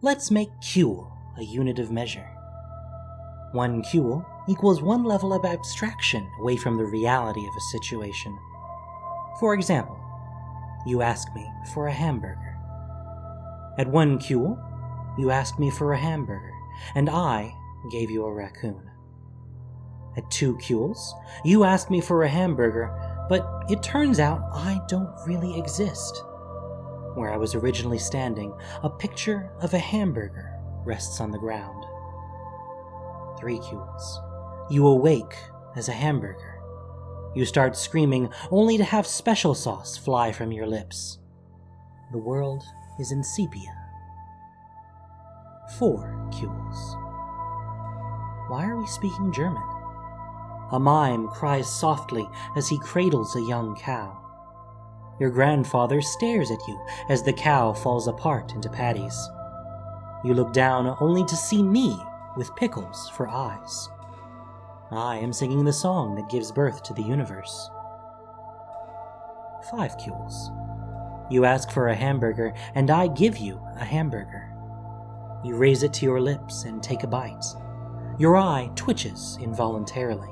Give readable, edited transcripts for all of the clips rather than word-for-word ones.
Let's make Cuil a unit of measure. 1 Cuil equals 1 level of abstraction away from the reality of a situation. For example, you ask me for a hamburger. At 1 Cuil, you asked me for a hamburger, and I gave you a raccoon. At 2 Cuils, you asked me for a hamburger, but it turns out I don't really exist. Where I was originally standing, a picture of a hamburger rests on the ground. 3 Cuils. You awake as a hamburger. You start screaming only to have special sauce fly from your lips. The world is in sepia. 4 Cuils. Why are we speaking German? A mime cries softly as he cradles a young cow. Your grandfather stares at you as the cow falls apart into patties. You look down only to see me with pickles for eyes. I am singing the song that gives birth to the universe. 5 Cuils. You ask for a hamburger, and I give you a hamburger. You raise it to your lips and take a bite. Your eye twitches involuntarily.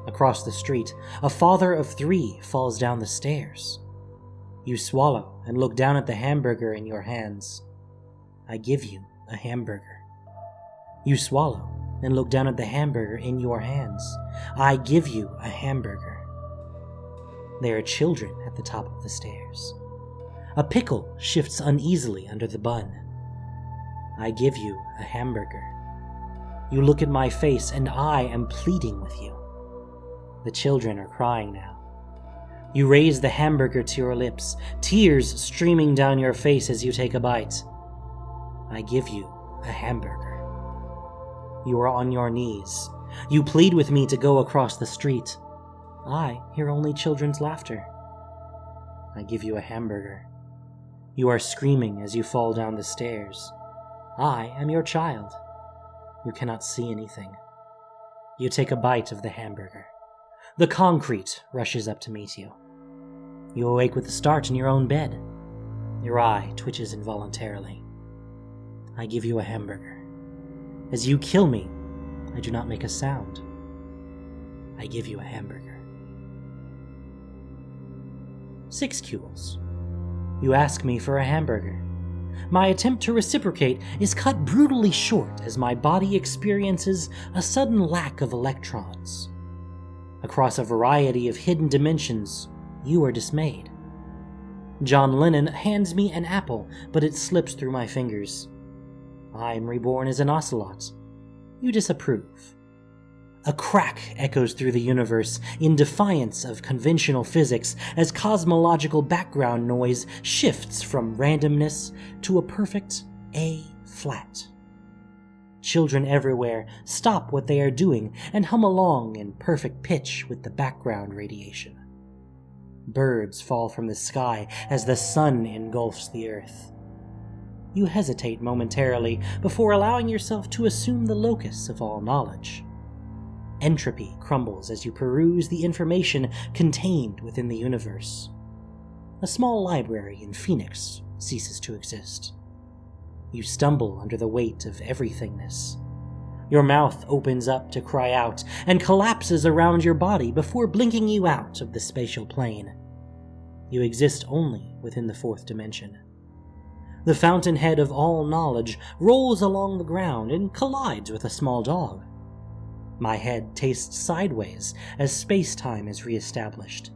Across the street, a father of 3 falls down the stairs. You swallow and look down at the hamburger in your hands. I give you a hamburger. You swallow and look down at the hamburger in your hands. I give you a hamburger. There are children at the top of the stairs. A pickle shifts uneasily under the bun. I give you a hamburger. You look at my face and I am pleading with you. The children are crying now. You raise the hamburger to your lips, tears streaming down your face as you take a bite. I give you a hamburger. You are on your knees. You plead with me to go across the street. I hear only children's laughter. I give you a hamburger. You are screaming as you fall down the stairs. I am your child. You cannot see anything. You take a bite of the hamburger. The concrete rushes up to meet you. You awake with a start in your own bed. Your eye twitches involuntarily. I give you a hamburger. As you kill me, I do not make a sound. I give you a hamburger. 6 Cuils. You ask me for a hamburger. My attempt to reciprocate is cut brutally short as my body experiences a sudden lack of electrons. Across a variety of hidden dimensions, you are dismayed. John Lennon hands me an apple, but it slips through my fingers. I am reborn as an ocelot. You disapprove. A crack echoes through the universe in defiance of conventional physics as cosmological background noise shifts from randomness to a perfect A-flat. Children everywhere stop what they are doing and hum along in perfect pitch with the background radiation. Birds fall from the sky as the sun engulfs the earth. You hesitate momentarily before allowing yourself to assume the locus of all knowledge. Entropy crumbles as you peruse the information contained within the universe. A small library in Phoenix ceases to exist. You stumble under the weight of everythingness. Your mouth opens up to cry out and collapses around your body before blinking you out of the spatial plane. You exist only within the 4th dimension. The fountainhead of all knowledge rolls along the ground and collides with a small dog. My head tastes sideways as space-time is re-established.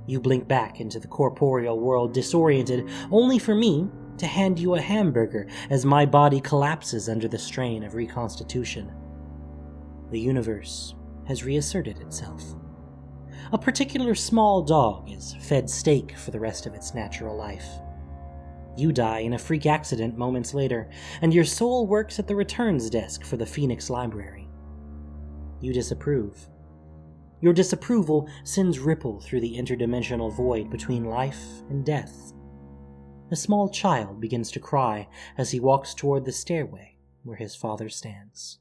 You blink back into the corporeal world disoriented, only for me to hand you a hamburger as my body collapses under the strain of reconstitution. The universe has reasserted itself. A particular small dog is fed steak for the rest of its natural life. You die in a freak accident moments later, and your soul works at the returns desk for the Phoenix Library. You disapprove. Your disapproval sends ripple through the interdimensional void between life and death. A small child begins to cry as he walks toward the stairway where his father stands.